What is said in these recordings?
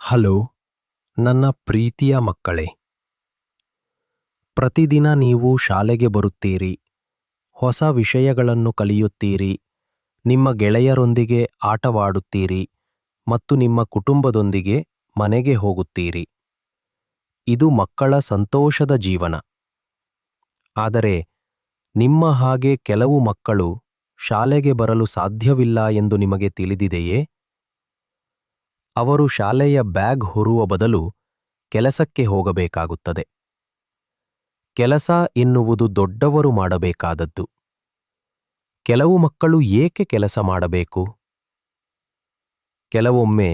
Hello ನನ್ನ ಪ್ರೀತಿಯ ಮಕ್ಕಳೇ, ಪ್ರತಿದಿನ ನೀವು ಶಾಲೆಗೆ ಬರುತ್ತೀರಿ, ಹೊಸ ವಿಷಯಗಳನ್ನು ಕಲಿಯುತ್ತೀರಿ, ನಿಮ್ಮ ಗೆಳೆಯರೊಂದಿಗೆ ಆಟವಾಡುತ್ತೀರಿ ಮತ್ತು ನಿಮ್ಮ ಕುಟುಂಬದೊಂದಿಗೆ ಮನೆಗೆ ಹೋಗುತ್ತೀರಿ. ಇದು ಮಕ್ಕಳ ಸಂತೋಷದ ಜೀವನ. ಆದರೆ ನಿಮ್ಮ ಹಾಗೆ ಕೆಲವು ಮಕ್ಕಳು ಶಾಲೆಗೆ ಬರಲು ಸಾಧ್ಯವಿಲ್ಲ ಎಂದು ನಿಮಗೆ ತಿಳಿದಿದೆಯೇ? ಅವರು ಶಾಲೆಯ ಬ್ಯಾಗ್ ಹೊರುವ ಬದಲು ಕೆಲಸಕ್ಕೆ ಹೋಗಬೇಕಾಗುತ್ತದೆ. ಕೆಲಸ ಎನ್ನುವುದು ದೊಡ್ಡವರು ಮಾಡಬೇಕಾದದ್ದು. ಕೆಲವು ಮಕ್ಕಳು ಏಕೆ ಕೆಲಸ ಮಾಡಬೇಕು? ಕೆಲವೊಮ್ಮೆ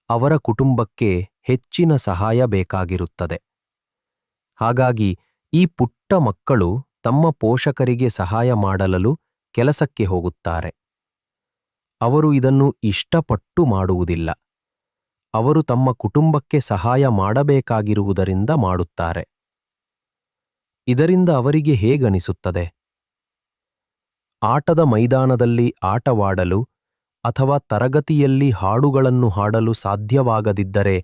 ಅವರ ಕುಟುಂಬಕ್ಕೆ ಹೆಚ್ಚಿನ ಸಹಾಯ ಬೇಕಾಗಿರುತ್ತದೆ. ಹಾಗಾಗಿ ಈ ಪುಟ್ಟ ಮಕ್ಕಳು ತಮ್ಮ ಪೋಷಕರಿಗೆ ಸಹಾಯ ಮಾಡಲು ಕೆಲಸಕ್ಕೆ ಹೋಗುತ್ತಾರೆ. ಅವರು ಇದನ್ನು ಇಷ್ಟಪಟ್ಟು ಮಾಡುವುದಿಲ್ಲ. ಅವರು ತಮ್ಮ ಕುಟುಂಬಕ್ಕೆ ಸಹಾಯ ಮಾಡಬೇಕಾಗಿರುವುದರಿಂದ ಮಾಡುತ್ತಾರೆ. ಇದರಿಂದ ಅವರಿಗೆ ಹೇಗನಿಸುತ್ತದೆ? ಆಟದ ಮೈದಾನದಲ್ಲಿ ಆಟವಾಡಲು ಅಥವಾ ತರಗತಿಯಲ್ಲಿ ಹಾಡುಗಳನ್ನು ಹಾಡಲು ಸಾಧ್ಯವಾಗದಿದ್ದರೆ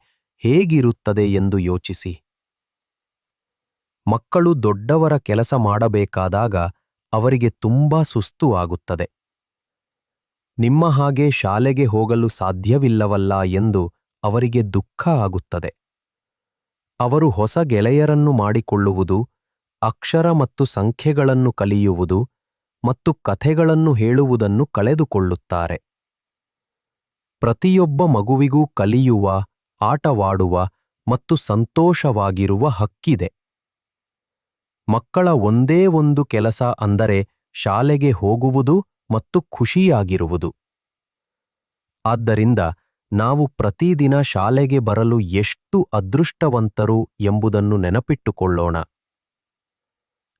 ಹೇಗಿರುತ್ತದೆ ಎಂದು ಯೋಚಿಸಿ. ಮಕ್ಕಳು ದೊಡ್ಡವರ ಕೆಲಸ ಮಾಡಬೇಕಾದಾಗ ಅವರಿಗೆ ತುಂಬಾ ಸುಸ್ತು ಆಗುತ್ತದೆ. ನಿಮ್ಮ ಹಾಗೆ ಶಾಲೆಗೆ ಹೋಗಲು ಸಾಧ್ಯವಿಲ್ಲವಲ್ಲ ಎಂದು ಅವರಿಗೆ ದುಃಖ ಆಗುತ್ತದೆ. ಅವರು ಹೊಸ ಗೆಳೆಯರನ್ನು ಮಾಡಿಕೊಳ್ಳುವುದು, ಅಕ್ಷರ ಮತ್ತು ಸಂಖ್ಯೆಗಳನ್ನು ಕಲಿಯುವುದು ಮತ್ತು ಕಥೆಗಳನ್ನು ಹೇಳುವುದನ್ನು ಕಳೆದುಕೊಳ್ಳುತ್ತಾರೆ. ಪ್ರತಿಯೊಬ್ಬ ಮಗುವಿಗೂ ಕಲಿಯುವ, ಆಟವಾಡುವ ಮತ್ತು ಸಂತೋಷವಾಗಿರುವ ಹಕ್ಕಿದೆ. ಮಕ್ಕಳ ಒಂದೇ ಒಂದು ಕೆಲಸ ಅಂದರೆ ಶಾಲೆಗೆ ಹೋಗುವುದು ಮತ್ತು ಖುಷಿಯಾಗಿರುವುದು. ಆದ್ದರಿಂದ ನಾವು ಪ್ರತಿದಿನ ಶಾಲೆಗೆ ಬರಲು ಎಷ್ಟು ಅದೃಷ್ಟವಂತರು ಎಂಬುದನ್ನು ನೆನಪಿಟ್ಟುಕೊಳ್ಳೋಣ.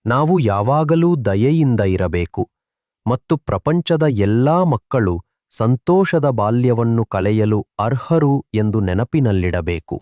ನಾವು ಯಾವಾಗಲೂ ದಯೆಯಿಂದ ಇರಬೇಕು ಮತ್ತು ಪ್ರಪಂಚದ ಎಲ್ಲಾ ಮಕ್ಕಳು ಸಂತೋಷದ ಬಾಲ್ಯವನ್ನು ಕಳೆಯಲು ಅರ್ಹರು ಎಂದು ನೆನಪಿನಲ್ಲಿಡಬೇಕು.